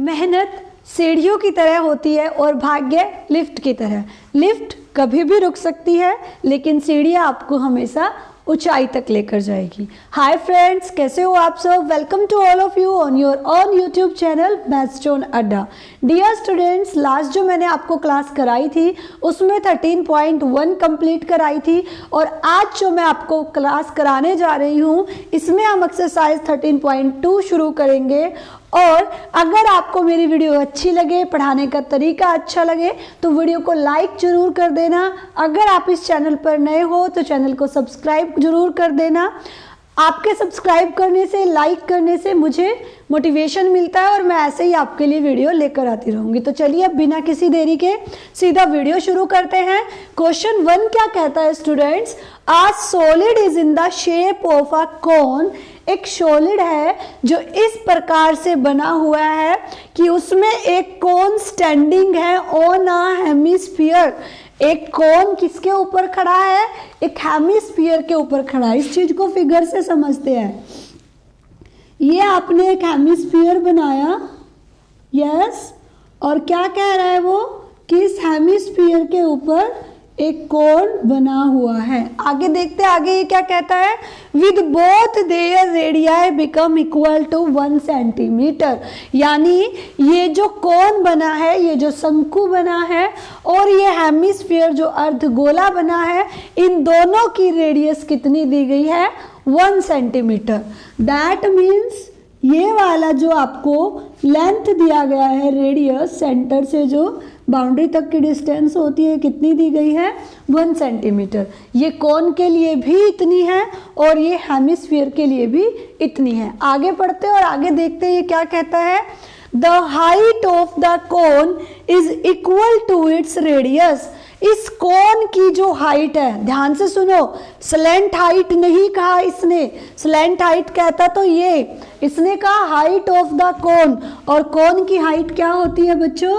मेहनत सीढ़ियों की तरह होती है और भाग्य लिफ्ट की तरह। लिफ्ट कभी भी रुक सकती है लेकिन सीढ़ियाँ आपको हमेशा ऊंचाई तक लेकर जाएगी। हाय फ्रेंड्स, कैसे हो आप सब? Welcome to all of you on your on YouTube channel Mathstone Adda. Dear students, last जो मैंने आपको क्लास कराई थी उसमें 13.1 कंप्लीट कराई थी और आज जो मैं आपको क्लास कराने जा रही हूँ इसमें हम एक्सरसाइज 13.2 शुरू करेंगे। और अगर आपको मेरी वीडियो अच्छी लगे, पढ़ाने का तरीका अच्छा लगे तो वीडियो को लाइक जरूर कर देना। अगर आप इस चैनल पर नए हो तो चैनल को सब्सक्राइब जरूर कर देना। आपके सब्सक्राइब करने से, लाइक करने से मुझे मोटिवेशन मिलता है और मैं ऐसे ही आपके लिए वीडियो लेकर आती रहूँगी। तो चलिए अब बिना किसी देरी के सीधा वीडियो शुरू करते हैं। क्वेश्चन 1 क्या कहता है students? A solid is in the shape of a cone. एक सॉलिड है जो इस प्रकार से बना हुआ है कि उसमें एक कोन स्टैंडिंग है ऑन अ हेमिस्फीयर। एक कोन किसके ऊपर खड़ा है? एक हेमिस्फीयर के ऊपर खड़ा है। इस चीज को फिगर से समझते हैं। ये आपने एक हेमिस्फीयर बनाया, यस, और क्या कह रहा है वो कि इस हेमिस्फीयर के ऊपर एक कोन बना हुआ है। आगे देखते हैं, आगे ये क्या कहता है? With both their radii become equal to 1 centimetre. यानी ये जो कोन बना है, ये जो शंकु बना है और ये हेमिस्फीयर जो अर्धगोला बना है, इन दोनों की रेडियस कितनी दी गई है? 1 सेंटीमीटर। दैट मीन्स ये वाला जो आपको लेंथ दिया गया है, रेडियस सेंटर से जो बाउंड्री तक की डिस्टेंस होती है, कितनी दी गई है? 1 सेंटीमीटर। ये कोन के लिए भी इतनी है और ये हेमिस्फीयर के लिए भी इतनी है। आगे पढ़ते हैं और आगे देखते हैं ये क्या कहता है। The height of the cone is equal to its radius. इस कोन की जो हाइट है, ध्यान से सुनो, स्लैंट हाइट नहीं कहा इसने। स्लैंट हाइट कहता तो इसने कहा हाइट ऑफ द कोन। और कोन की हाइट क्या होती है बच्चों?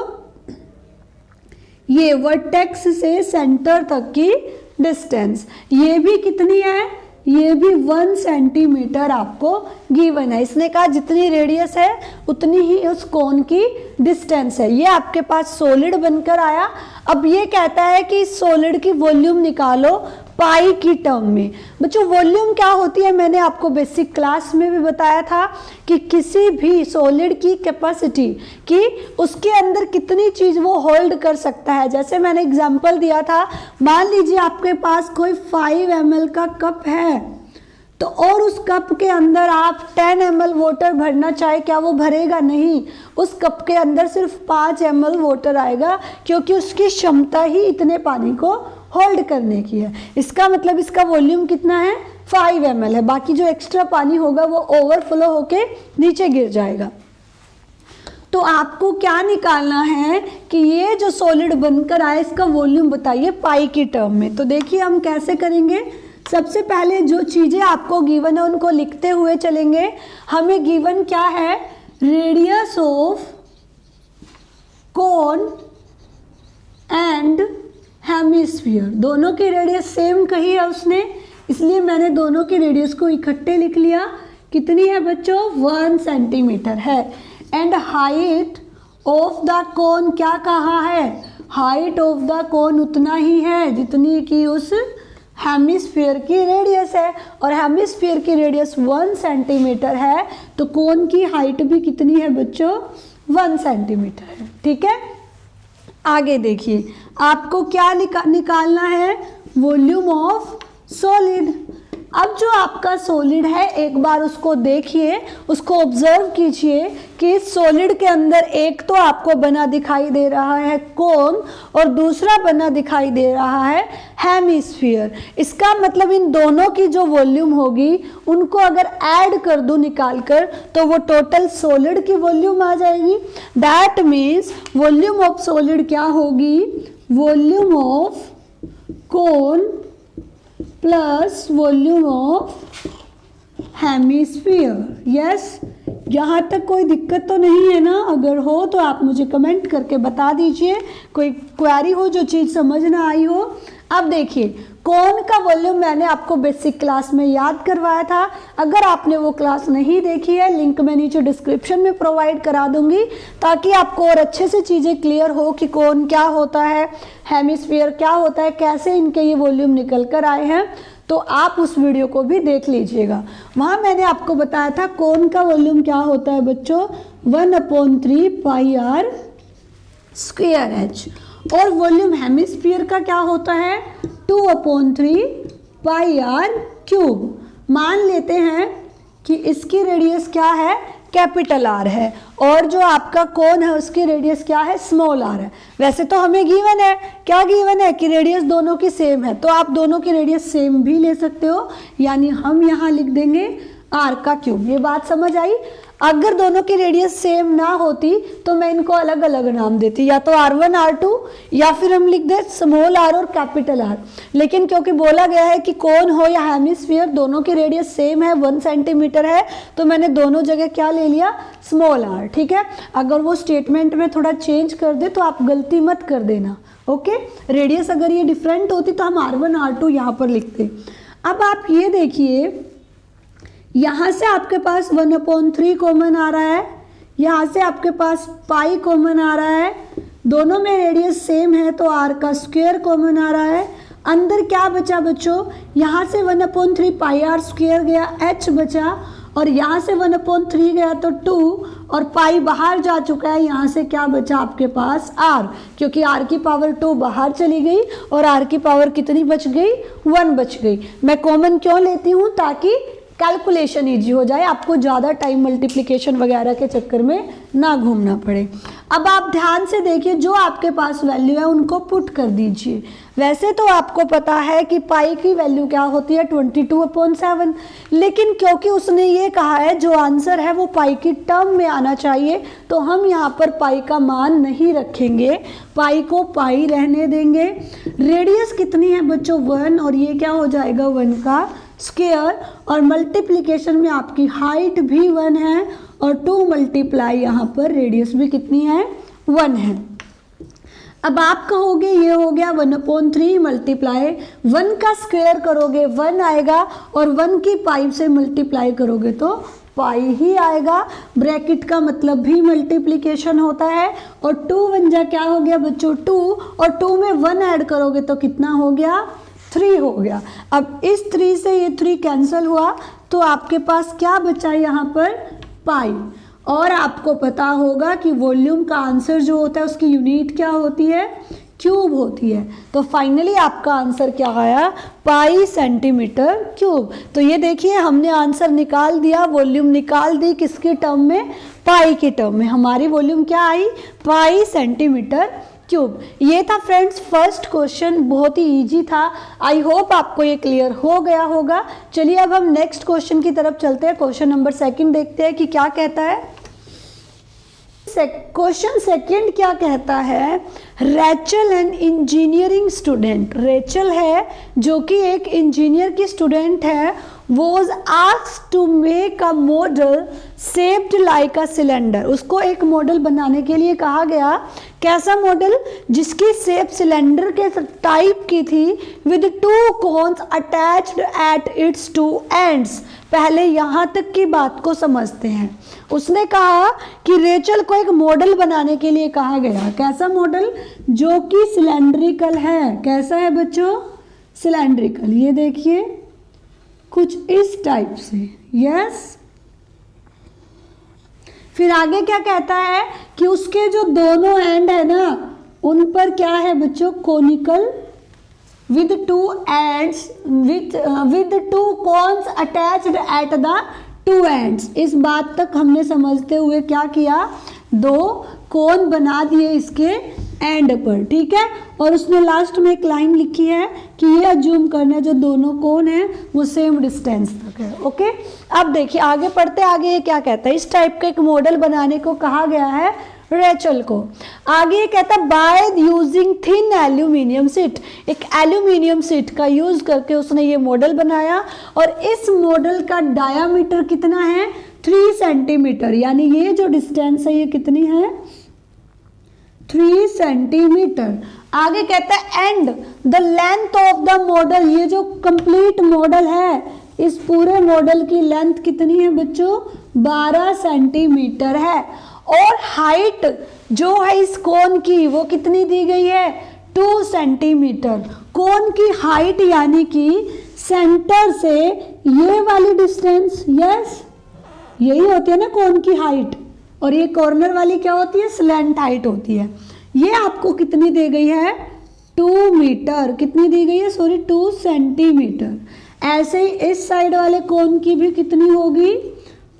ये वर्टेक्स से सेंटर तक की डिस्टेंस। ये भी कितनी है? ये भी 1 सेंटीमीटर आपको गिवन है। इसने कहा जितनी रेडियस है उतनी ही उस कोन की डिस्टेंस है। ये आपके पास सॉलिड बनकर आया। अब ये कहता है कि इस सॉलिड की वॉल्यूम निकालो पाई की टर्म में। बच्चों, वॉल्यूम क्या होती है मैंने आपको बेसिक क्लास में भी बताया था कि किसी भी सॉलिड की कैपेसिटी कि उसके अंदर कितनी चीज़ वो होल्ड कर सकता है। जैसे मैंने एग्जांपल दिया था, मान लीजिए आपके पास कोई 5 ml का कप है तो और उस कप के अंदर आप 10 ml वाटर भरना चाहे, क्या वो भरेगा? नहीं। उस कप के अंदर सिर्फ 5 ml वाटर आएगा क्योंकि उसकी क्षमता ही इतने पानी को होल्ड करने की है। इसका मतलब इसका वॉल्यूम कितना है? 5 ml है। बाकी जो एक्स्ट्रा पानी होगा वो ओवरफ्लो होके नीचे गिर जाएगा। तो आपको क्या निकालना है कि ये जो सॉलिड बनकर आए इसका वॉल्यूम बताइए पाई की टर्म में। तो देखिए हम कैसे करेंगे। सबसे पहले जो चीज़ें आपको गिवन है उनको लिखते हुए चलेंगे। हमें गिवन क्या है? Radius of cone and hemisphere. दोनों की रेडियस सेम कही है उसने, इसलिए मैंने दोनों की रेडियस को इकट्ठे लिख लिया। कितनी है बच्चों? 1 सेंटीमीटर है। एंड हाइट ऑफ द कोन क्या कहा है? हाइट ऑफ द कोन उतना ही है जितनी की उस हेमिस्फीयर की रेडियस है। और हेमिस्फीयर की रेडियस 1 सेंटीमीटर है तो कोन की हाइट भी कितनी है बच्चों? 1 सेंटीमीटर है। ठीक है, आगे देखिए आपको क्या निकालना है? Volume of solid. अब जो आपका सॉलिड है एक बार उसको देखिए, उसको ऑब्जर्व कीजिए कि इस सॉलिड के अंदर एक तो आपको बना दिखाई दे रहा है कोन और दूसरा बना दिखाई दे रहा है हेमिस्फीयर। इसका मतलब इन दोनों की जो वॉल्यूम होगी उनको अगर ऐड कर दूं निकाल कर तो वो टोटल सॉलिड की वॉल्यूम आ जाएगी। That means volume of solid क्या होगी? Volume of cone plus volume of hemisphere. Yes, यहाँ तक कोई दिक्कत तो नहीं है ना? अगर हो तो आप मुझे कमेंट करके बता दीजिए। कोई क्वेरी हो, जो चीज़ समझ ना आई हो। अब देखिए कोन का वॉल्यूम मैंने आपको बेसिक क्लास में याद करवाया था। अगर आपने वो क्लास नहीं देखी है, लिंक मैं नीचे डिस्क्रिप्शन में प्रोवाइड करा दूंगी, ताकि आपको और अच्छे से चीज़ें क्लियर हो कि कोन क्या होता है, हेमिस्फीयर क्या होता है, कैसे इनके ये वॉल्यूम निकल कर आए हैं। तो आप उस वीडियो को भी देख लीजिएगा। वहाँ मैंने आपको बताया था कोन का वॉल्यूम क्या होता है बच्चों, 1/3 पाई आर स्क्वायर एच। और वॉल्यूम हेमिस्फीयर का क्या होता है, 2/3 पाई आर क्यूब। मान लेते हैं कि इसकी रेडियस क्या है, कैपिटल आर है, और जो आपका कोन है उसकी रेडियस क्या है, स्मॉल आर है। वैसे तो हमें गिवन है, क्या गिवन है कि रेडियस दोनों की सेम है, तो आप दोनों की रेडियस सेम भी ले सकते हो, यानी हम यहाँ लिख देंगे आर का क्यूब। ये बात समझ आई। अगर दोनों की रेडियस सेम ना होती तो मैं इनको अलग अलग नाम देती, या तो R1 R2, या फिर हम लिख दे स्मॉल आर और कैपिटल आर। लेकिन क्योंकि बोला गया है कि कोन हो या हेमिस्फीयर दोनों की रेडियस सेम है, 1 सेंटीमीटर है, तो मैंने दोनों जगह क्या ले लिया, स्मॉल आर। ठीक है, अगर वो स्टेटमेंट में थोड़ा चेंज कर दे तो आप गलती मत कर देना। ओके, रेडियस अगर ये डिफरेंट होती तो हम R1 R2 यहाँ पर लिखते। अब आप ये देखिए, यहाँ से आपके पास 1/3 कॉमन आ रहा है, यहाँ से आपके पास पाई कॉमन आ रहा है, दोनों में रेडियस सेम है तो आर का स्क्वायर कॉमन आ रहा है। अंदर क्या बचा बच्चों, यहाँ से 1/3 पाई आर स्क्वायर गया, एच बचा, और यहाँ से 1/3 गया तो 2, और पाई बाहर जा चुका है, यहाँ से क्या बचा आपके पास, आर, क्योंकि आर की पावर 2 बाहर चली गई और आर की पावर कितनी बच गई, 1 बच गई। मैं कॉमन क्यों लेती हूँ, ताकि कैलकुलेशन इजी हो जाए, आपको ज़्यादा टाइम मल्टीप्लिकेशन वगैरह के चक्कर में ना घूमना पड़े। अब आप ध्यान से देखिए, जो आपके पास वैल्यू है उनको पुट कर दीजिए। वैसे तो आपको पता है कि पाई की वैल्यू क्या होती है, 22/7, लेकिन क्योंकि उसने ये कहा है जो आंसर है वो पाई की टर्म में आना चाहिए, तो हम यहाँ पर पाई का मान नहीं रखेंगे, पाई को पाई रहने देंगे। रेडियस कितनी है बच्चों, 1, और ये क्या हो जाएगा, 1 का स्क्वायर, और मल्टीप्लिकेशन में आपकी हाइट भी 1 है, और 2 मल्टीप्लाई यहाँ पर रेडियस भी कितनी है, 1 है। अब आप कहोगे ये हो गया 1/3 मल्टीप्लाई 1 का स्क्वायर करोगे 1 आएगा, और 1 की पाई से मल्टीप्लाई करोगे तो पाई ही आएगा। ब्रैकेट का मतलब भी मल्टीप्लिकेशन होता है, और 2 1 जा क्या हो गया बच्चों, 2, और 2 में 1 ऐड करोगे तो कितना हो गया, 3 हो गया। अब इस 3 से ये 3 कैंसिल हुआ, तो आपके पास क्या बचा यहाँ पर, पाई। और आपको पता होगा कि वॉल्यूम का आंसर जो होता है उसकी यूनिट क्या होती है, क्यूब होती है। तो फाइनली आपका आंसर क्या आया, पाई सेंटीमीटर क्यूब। तो ये देखिए हमने आंसर निकाल दिया, वॉल्यूम निकाल दी, किसके टर्म में, पाई के टर्म में। हमारी वॉल्यूम क्या आई, पाई सेंटीमीटर क्यूब। ये था फ्रेंड्स फर्स्ट क्वेश्चन, बहुत ही इजी था। आई होप आपको ये क्लियर हो गया होगा। चलिए अब हम नेक्स्ट क्वेश्चन की तरफ चलते हैं। क्वेश्चन नंबर 2 देखते हैं कि क्या कहता है। क्वेश्चन 2 क्या कहता है, Rachel an engineering student, Rachel है जो कि एक इंजीनियर की स्टूडेंट है, was asked to make a model shaped like a cylinder। उसको एक मॉडल बनाने के लिए कहा गया, कैसा मॉडल, जिसकी शेप सिलेंडर के टाइप की थी, with 2 cones attached at its 2 ends। पहले यहाँ तक की बात को समझते हैं। उसने कहा कि रेचल को एक मॉडल बनाने के लिए कहा गया, कैसा मॉडल, जो कि सिलेंड्रिकल है। कैसा है बच्चों, सिलेंड्रिकल। ये देखिए कुछ इस टाइप से, यस। फिर आगे क्या कहता है कि उसके जो दोनों एंड है ना, उन पर क्या है बच्चों, conical with 2 ends with 2 cones attached at the 2 ends। इस बात तक हमने समझते हुए क्या किया, 2 कोन बना दिए इसके एंड पर, ठीक है। और उसने लास्ट में एक लाइन लिखी है कि ये अज्यूम करना है जो दोनों कोन है वो सेम डिस्टेंस तक है। ओके, अब देखिए आगे पढ़ते, आगे ये क्या कहता है, इस टाइप का एक मॉडल बनाने को कहा गया है रेचल को। आगे ये कहता है by using thin aluminium seat, एक एल्यूमिनियम सीट का यूज करके उसने ये मॉडल बनाया, और इस मॉडल का डायामीटर कितना है, 3 सेंटीमीटर, यानी ये जो डिस्टेंस है ये कितनी है, 3 सेंटीमीटर। आगे कहता है and the length of the model, ये जो कंप्लीट मॉडल है इस पूरे मॉडल की लेंथ कितनी है बच्चों, 12 सेंटीमीटर है। और हाइट जो है इस कोन की वो कितनी दी गई है, 2 सेंटीमीटर। कोन की हाइट यानी कि सेंटर से ये वाली डिस्टेंस, यस यही होती है ना कोन की हाइट, और ये कॉर्नर वाली क्या होती है, स्लैंट हाइट होती है। ये आपको कितनी दी गई है, 2 मीटर, कितनी दी गई है, सॉरी 2 सेंटीमीटर। ऐसे ही इस साइड वाले कोन की भी कितनी होगी,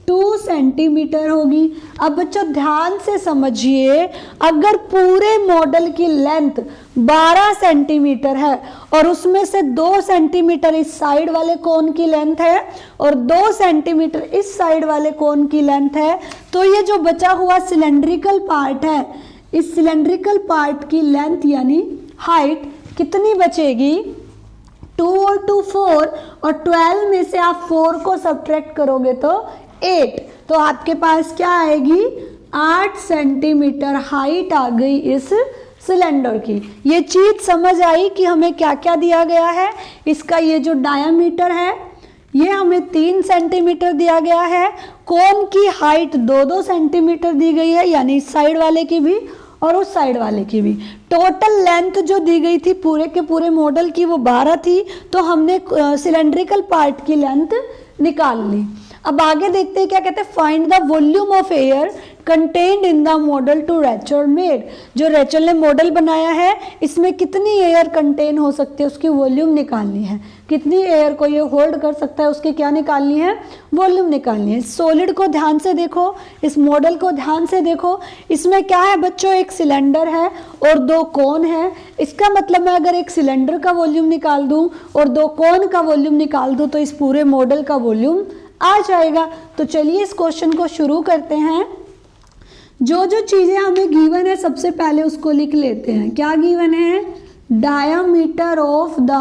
2 सेंटीमीटर होगी। अब बच्चों ध्यान से समझिए, अगर पूरे मॉडल की लेंथ 12 सेंटीमीटर है और उसमें से 2 सेंटीमीटर इस साइड वाले कोन की लेंथ है और 2 सेंटीमीटर इस साइड वाले कोन की लेंथ है, तो ये जो बचा हुआ सिलेंड्रिकल पार्ट है, इस सिलेंड्रिकल पार्ट की लेंथ यानी हाइट कितनी बचेगी, 2 और 2 4, और 12 में से आप 4 को सब्ट्रैक्ट करोगे तो 8, तो आपके पास क्या आएगी, 8 सेंटीमीटर हाइट आ गई इस सिलेंडर की। ये चीज समझ आई कि हमें क्या क्या दिया गया है। इसका ये जो डायामीटर है ये हमें 3 सेंटीमीटर दिया गया है। कोन की हाइट 2-2 सेंटीमीटर दी गई है, यानी इस साइड वाले की भी और उस साइड वाले की भी। टोटल लेंथ जो दी गई थी पूरे के पूरे मॉडल की वो 12 थी, तो हमने सिलेंड्रिकल पार्ट की लेंथ निकाल ली। अब आगे देखते हैं क्या कहते हैं, find the volume of air contained in the model to Rachel made. जो रैचल ने मॉडल बनाया है इसमें कितनी एयर कंटेन हो सकती है उसकी वॉल्यूम निकालनी है। कितनी एयर को ये होल्ड कर सकता है उसकी क्या निकालनी है, वॉल्यूम निकालनी है। सॉलिड को ध्यान से देखो, इस मॉडल को ध्यान से देखो, इसमें क्या है बच्चों, एक सिलेंडर है और 2 कोन है। इसका मतलब मैं अगर एक सिलेंडर का वॉल्यूम निकाल दूं और 2 कोन का वॉल्यूम निकाल दूं तो इस पूरे मॉडल का वॉल्यूम आ जाएगा। तो चलिए इस क्वेश्चन को शुरू करते हैं। जो जो चीजें हमें गिवन है सबसे पहले उसको लिख लेते हैं। क्या गिवन है, diameter of the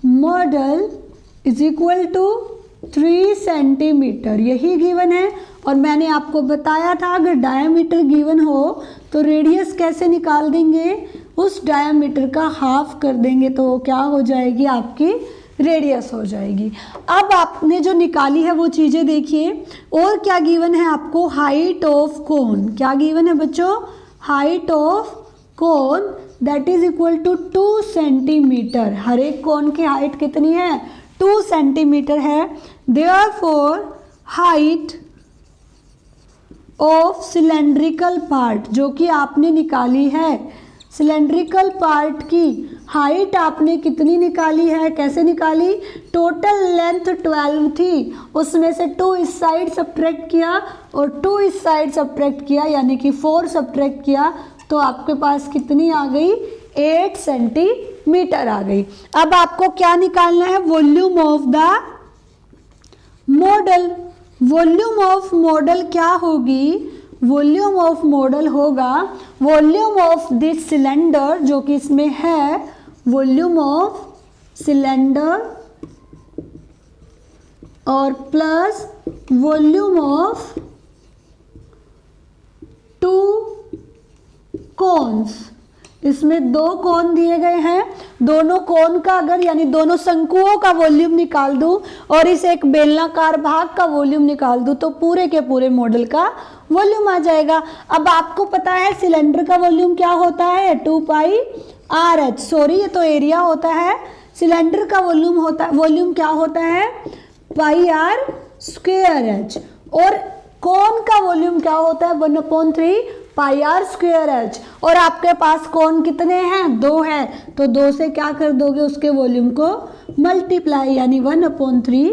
model is equal to 3 centimetre, यही गिवन है। और मैंने आपको बताया था अगर डायामीटर गिवन हो तो रेडियस कैसे निकाल देंगे, उस डायामीटर का हाफ कर देंगे तो वो क्या हो जाएगी, आपकी रेडियस हो जाएगी। अब आपने जो निकाली है वो चीज़ें देखिए। और क्या गिवन है आपको, हाइट ऑफ कोन। क्या गिवन है बच्चों, height of cone that is equal to 2 centimetre. हर एक कोन की हाइट कितनी है, 2 सेंटीमीटर है। Therefore height of cylindrical part जो कि आपने निकाली है, सिलेंड्रिकल पार्ट की हाइट आपने कितनी निकाली है, कैसे निकाली, टोटल लेंथ 12 थी, उसमें से 2 इस साइड सब्ट्रैक्ट किया और 2 इस साइड सब्ट्रैक्ट किया, यानी कि 4 सब्ट्रैक्ट किया, तो आपके पास कितनी आ गई, 8 सेंटीमीटर आ गई। अब आपको क्या निकालना है, volume of the model. Volume of model क्या होगी, वॉल्यूम ऑफ मॉडल होगा वॉल्यूम ऑफ दिस सिलेंडर जो कि इसमें है, वॉल्यूम ऑफ सिलेंडर और प्लस वॉल्यूम ऑफ 2 कोन्स। इसमें 2 कोन दिए गए हैं, दोनों कोन का अगर यानी दोनों शंकुओं का वॉल्यूम निकाल दूं और इस एक बेलनाकार भाग का वॉल्यूम निकाल दूं तो पूरे के पूरे मॉडल का वॉल्यूम आ जाएगा। अब आपको पता है सिलेंडर का वॉल्यूम क्या होता है, 2 पाई आर एच, सॉरी ये तो एरिया होता है, सिलेंडर का वॉल्यूम क्या होता है, पाई आर स्क्वायर एच। और कोन का वॉल्यूम क्या होता है, 1/3 पाई आर स्क्वायर एच। और आपके पास कोन कितने हैं, 2 है, तो 2 से क्या कर दोगे, उसके वॉल्यूम को मल्टीप्लाई, यानी 1/3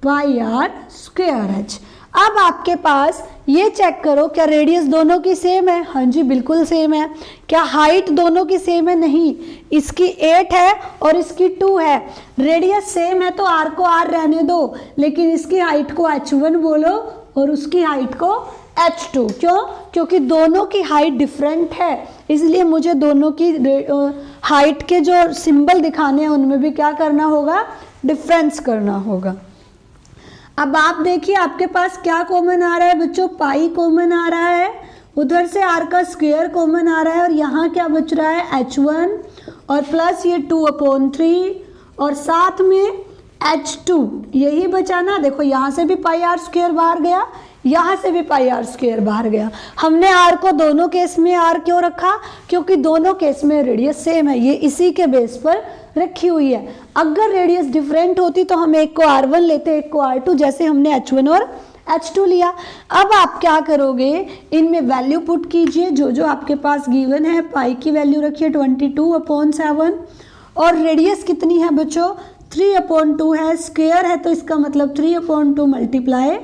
पाई आर स्क्वायर एच। अब आपके पास ये चेक करो क्या रेडियस दोनों की सेम है, हाँ जी बिल्कुल सेम है। क्या हाइट दोनों की सेम है, नहीं, इसकी 8 है और इसकी 2 है। रेडियस सेम है तो r को r रहने दो, लेकिन इसकी हाइट को h1 बोलो और उसकी हाइट को h2। क्यों, क्योंकि दोनों की हाइट डिफरेंट है, इसलिए मुझे दोनों की हाइट के जो सिंबल दिखाने हैं उनमें भी क्या करना होगा, डिफरेंस करना होगा। अब आप देखिए आपके पास क्या कॉमन आ रहा है बच्चों, पाई कॉमन आ रहा है उधर से r का स्क्वायर कॉमन आ रहा है और यहाँ क्या बच रहा है h1 और प्लस ये 2/3 और साथ में h2 यही बचा ना। देखो यहाँ से भी पाई आर स्क्वायर बाहर गया, यहाँ से भी पाई आर स्क्वायर बाहर गया। हमने r को दोनों केस में r क्यों रखा? क्योंकि दोनों केस में रेडियस सेम है, ये इसी के बेस पर रखी हुई है। अगर रेडियस डिफरेंट होती तो हम एक को r1 लेते, एक को r2, जैसे हमने h1 और h2 लिया। अब आप क्या करोगे, इनमें वैल्यू पुट कीजिए जो जो आपके पास गिवन है। पाई की वैल्यू रखिए 22/7 और रेडियस कितनी है बच्चों? 3/2 है, स्क्वायर है तो इसका मतलब 3/2 मल्टीप्लाई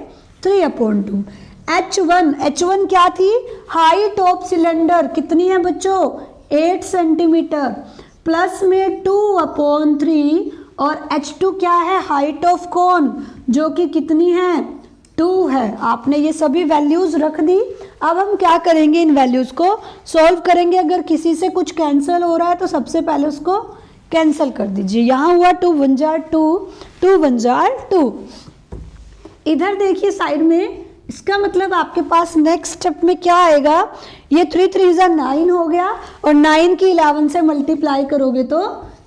3/2। h1 क्या थी? हाइट ऑफ सिलेंडर कितनी है बच्चों? 8 सेंटीमीटर प्लस में 2/3 और h2 क्या है? हाइट ऑफ कोन जो कि कितनी है? 2 है। आपने ये सभी वैल्यूज रख दी। अब हम क्या करेंगे, इन वैल्यूज को सॉल्व करेंगे। अगर किसी से कुछ कैंसिल हो रहा है तो सबसे पहले उसको कैंसिल कर दीजिए। यहाँ हुआ 2 1 जार 2, 2 1 जार 2। इधर देखिए साइड में, इसका मतलब आपके पास नेक्स्ट स्टेप में क्या आएगा, ये 3 3 जार 9 हो गया और 9 की 11 से मल्टीप्लाई करोगे तो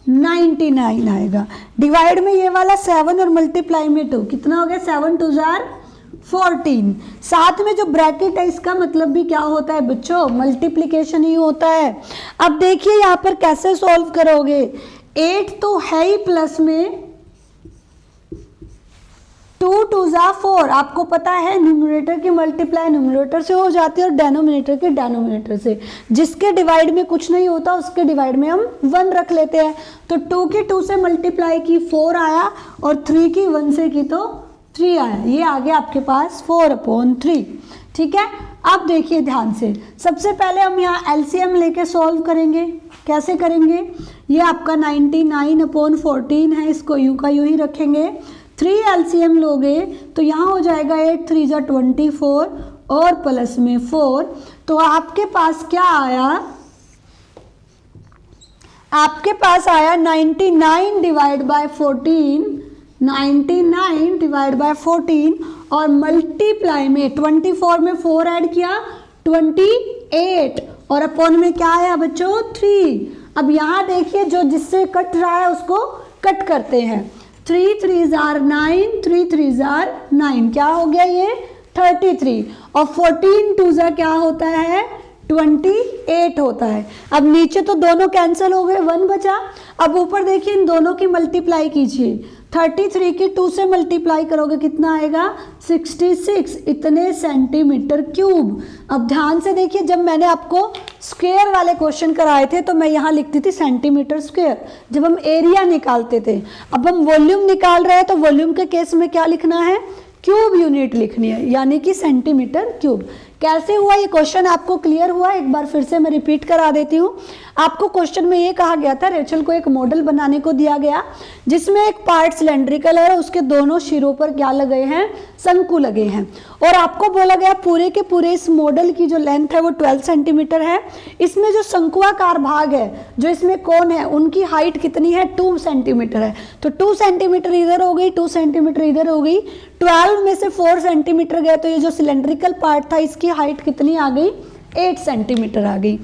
99 आएगा। डिवाइड में ये वाला 7 और मल्टीप्लाई में 2, कितना हो गया? 7 2 जार 14। साथ में जो ब्रैकेट है इसका मतलब भी क्या होता है बच्चों? मल्टीप्लिकेशन ही होता है। अब देखिए यहाँ पर कैसे सॉल्व करोगे। 8 तो है ही प्लस में, 2 2 जार 4। आपको पता है न्यूमरेटर की मल्टीप्लाई न्यूमरेटर से हो जाती है और डेनोमिनेटर के डेनोमिनेटर से। जिसके डिवाइड में कुछ नहीं होता उसके डिवाइड में हम 1 रख लेते हैं। तो 2 की 2 से मल्टीप्लाई की 4 आया और 3 की 1 से की तो 3 आया। ये आ गया आपके पास 4/3। ठीक है, अब देखिए ध्यान से। सबसे पहले हम यहाँ एलसीएम लेके सॉल्व करेंगे। कैसे करेंगे? ये आपका 99/14 है, इसको यूं का यूं ही रखेंगे। 3 एलसीएम लोगे तो यहाँ हो जाएगा 8 3 जा 24 और प्लस में 4। तो आपके पास क्या आया? आपके पास आया 99 डिवाइड बाय 14, 99 डिवाइड बाय 14 और मल्टीप्लाई में 24 में 4 ऐड किया 28 और अपॉन में क्या आया बच्चों? 3। अब यहाँ देखिए जो जिससे कट रहा है उसको कट करते हैं। 3 3 जार 9, 3 3 जार 9, क्या हो गया ये? 33 और 14 2 जार क्या होता है? 28 होता है। अब नीचे तो दोनों कैंसिल हो गए, 1 बचा। अब ऊपर देखिए इन दोनों की मल्टीप्लाई कीजिए। 33 की 2 से मल्टीप्लाई करोगे कितना आएगा? 66 इतने सेंटीमीटर क्यूब। अब ध्यान से देखिए, जब मैंने आपको स्क्वायर वाले क्वेश्चन कराए थे तो मैं यहाँ लिखती थी सेंटीमीटर स्क्वायर, जब हम एरिया निकालते थे। अब हम वॉल्यूम निकाल रहे हैं तो वॉल्यूम के केस में क्या लिखना है? क्यूब यूनिट लिखनी है, यानी कि सेंटीमीटर क्यूब। कैसे हुआ ये क्वेश्चन आपको क्लियर हुआ? एक बार फिर से मैं रिपीट करा देती हूँ। आपको क्वेश्चन में ये कहा गया था, रेचल को एक मॉडल बनाने को दिया गया जिसमें एक पार्ट सिलेंड्रिकल है, उसके दोनों सिरों पर क्या लगे हैं? शंकु लगे हैं। और आपको बोला गया पूरे के पूरे इस मॉडल की जो लेंथ है वो 12 सेंटीमीटर है। इसमें जो शंकुआकार भाग है, जो इसमें कोण है, उनकी हाइट कितनी है? 2 सेंटीमीटर है। तो 2 सेंटीमीटर इधर हो गई, 2 सेंटीमीटर इधर हो गई। 12 में से 4 सेंटीमीटर गए तो ये जो सिलेंड्रिकल पार्ट था इसकी हाइट कितनी आ गई? 8 सेंटीमीटर आ गई।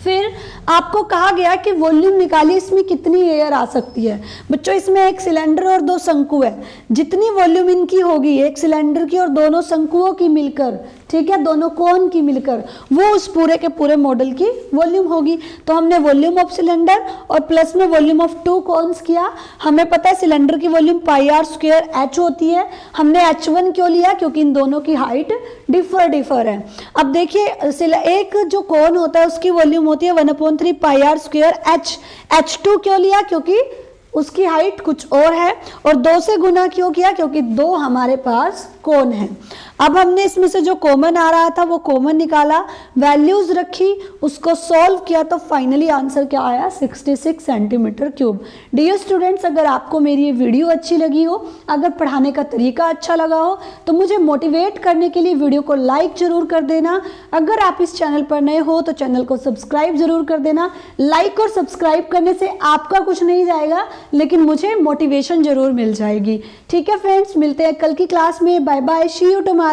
फिर आपको कहा गया कि वॉल्यूम निकालिए, इसमें कितनी एयर आ सकती है। बच्चों इसमें एक सिलेंडर और 2 शंकु है, जितनी वॉल्यूम इनकी होगी एक सिलेंडर की और दोनों शंकुओं की मिलकर, ठीक है, दोनों कोन की मिलकर, वो उस पूरे के पूरे मॉडल की वॉल्यूम होगी। तो हमने वॉल्यूम ऑफ सिलेंडर और प्लस में वॉल्यूम ऑफ 2 कोन्स किया। हमें पता है सिलेंडर की volume pi r square h होती है। हमने h1 क्यों लिया? क्योंकि इन दोनों की हाइट डिफर है। अब देखिए एक जो कोन होता है उसकी वॉल्यूम होती है 1/3 पाई आर स्क्वायर h। h2 क्यों लिया? क्योंकि उसकी हाइट कुछ और है। और 2 से गुना क्यों किया? क्योंकि 2 हमारे पास कोण है। अब हमने इसमें से जो कॉमन आ रहा था वो कॉमन निकाला, वैल्यूज रखी, उसको सॉल्व किया तो फाइनली आंसर क्या आया? 66 सेंटीमीटर क्यूब। डियर स्टूडेंट्स, अगर आपको मेरी ये वीडियो अच्छी लगी हो, अगर पढ़ाने का तरीका अच्छा लगा हो तो मुझे मोटिवेट करने के लिए वीडियो को लाइक जरूर कर देना। अगर आप इस चैनल पर नए हो तो चैनल को सब्सक्राइब जरूर कर देना। लाइक और सब्सक्राइब करने से आपका कुछ नहीं जाएगा, लेकिन मुझे मोटिवेशन जरूर मिल जाएगी। ठीक है फ्रेंड्स, मिलते हैं कल की क्लास में। Bye bye, see you tomorrow.